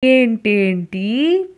ఏంటేంటి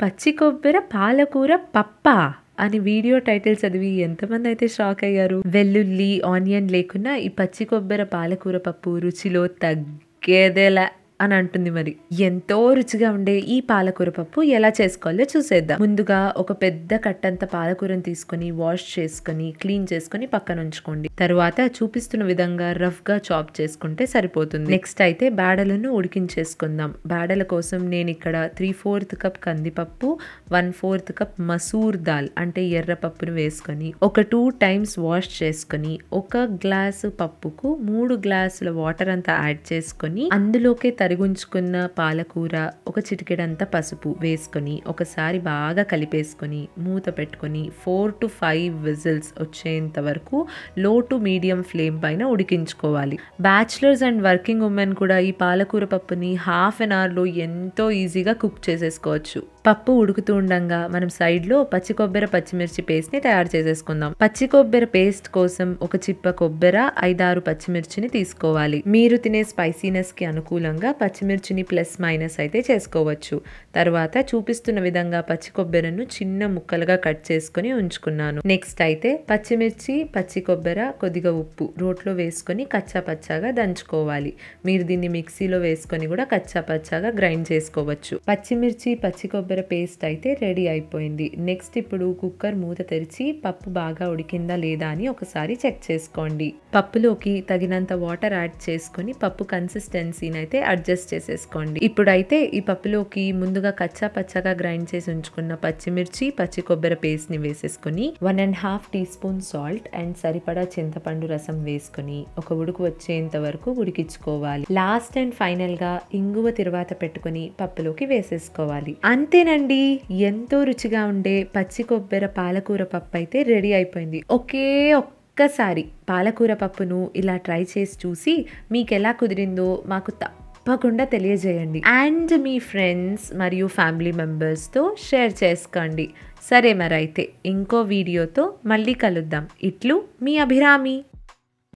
పచ్చి కొబ్బరి పాలకూర పప్పా అని వీడియో టైటిల్ చదివి ఎంతమంది అయితే షాక్ అయ్యారు. వెల్లుల్లి, ఆనియన్ లేకున్నా ఈ పచ్చి కొబ్బరి పాలకూర పప్పు రుచిలో తగ్గేదేలా అని అంటుంది. మరి ఎంతో రుచిగా ఉండే ఈ పాలకూర పప్పు ఎలా చేసుకోవాలో చూసేద్దాం. ముందుగా ఒక పెద్ద కట్టంత పాలకూరను తీసుకొని వాష్ చేసుకొని క్లీన్ చేసుకొని పక్కన ఉంచుకోండి. తర్వాత చూపిస్తున్న విధంగా రఫ్ గా చాప్ చేసుకుంటే సరిపోతుంది. నెక్స్ట్ అయితే బేడలను ఉడికించేసుకుందాం. బేడల కోసం నేను ఇక్కడ 3/4 కప్ కందిపప్పు, 1/4 కప్ మసూర్ దాల్ అంటే ఎర్ర పప్పును వేసుకొని ఒక 2 టైమ్స్ వాష్ చేసుకొని ఒక గ్లాసు పప్పుకు 3 గ్లాసుల వాటర్ అంతా యాడ్ చేసుకొని అందులోకే తరిగుంచుకున్న పాలకూర, ఒక చిటికెడంత పసుపు వేసుకొని ఒకసారి బాగా కలిపేసుకొని మూత పెట్టుకొని 4 to 5 విజిల్స్ వచ్చేంత వరకు లో టు మీడియం ఫ్లేమ్ పైన ఉడికించుకోవాలి. బ్యాచిలర్స్ అండ్ వర్కింగ్ ఉమెన్ కూడా ఈ పాలకూర పప్పుని హాఫ్ అన్ అవర్ లో ఎంతో ఈజీగా కుక్ చేసేసుకోవచ్చు. పప్పు ఉడుకుతూ ఉండగా మనం సైడ్ లో పచ్చి కొబ్బరి పచ్చిమిర్చి పేస్ట్ ని తయారు చేసేసుకుందాం. పచ్చి కొబ్బరి పేస్ట్ కోసం ఒక చిప్ప కొబ్బరి, 5-6 పచ్చిమిర్చిని తీసుకోవాలి. మీరు తినే స్పైసీనెస్ కి అనుకూలంగా పచ్చిమిర్చిని ప్లస్ మైనస్ అయితే చేసుకోవచ్చు. తర్వాత చూపిస్తున్న విధంగా పచ్చి కొబ్బరిను చిన్న ముక్కలుగా కట్ చేసుకుని ఉంచుకున్నాను. నెక్స్ట్ అయితే పచ్చిమిర్చి, పచ్చి కొబ్బరి, కొద్దిగా ఉప్పు రోట్లో వేసుకొని కచ్చా పచ్చాగా దంచుకోవాలి. మీరు దీన్ని మిక్సీలో వేసుకొని కూడా కచ్చా పచ్చాగా గ్రైండ్ చేసుకోవచ్చు. పచ్చిమిర్చి, పచ్చి కొబ్బరి పేస్ట్ అయితే రెడీ అయిపోయింది. నెక్స్ట్ ఇప్పుడు కుక్కర్ మూత తెరిచి పప్పు బాగా ఉడికిందా లేదా అని ఒకసారి చెక్ చేసుకోండి. పప్పులోకి తగినంత వాటర్ యాడ్ చేసుకొని పప్పు కన్సిస్టెన్సీని అయితే అడ్జస్ట్ చేసేసుకోండి. ఇప్పుడైతే ఈ పప్పులోకి ముందుగా కచ్చా పచ్చగా గ్రైండ్ చేసి ఉంచుకున్న పచ్చిమిర్చి, పచ్చి కొబ్బరి పేస్ట్ ని వేసేసుకొని 1.5 టీ స్పూన్ సాల్ట్ అండ్ సరిపడా చింతపండు రసం వేసుకొని ఒక ఉడుకు వచ్చేంత వరకు ఉడికించుకోవాలి. లాస్ట్ అండ్ ఫైనల్ గా ఇంగువ తిరువాత పెట్టుకుని పప్పులోకి వేసేసుకోవాలి. అంతేనండి, ఎంతో రుచిగా ఉండే పచ్చి కొబ్బరి పాలకూర పప్పు అయితే రెడీ అయిపోయింది. ఒక్కసారి పాలకూర పప్పును ఇలా ట్రై చేసి చూసి మీకు ఎలా కుదిరిందో మాకు తప్పకుండా తెలియజేయండి. అండ్ మీ ఫ్రెండ్స్ మరియు ఫ్యామిలీ మెంబర్స్తో షేర్ చేసుకోండి. సరే, మరైతే ఇంకో వీడియోతో మళ్ళీ కలుద్దాం. ఇట్లు మీ అభిరామి.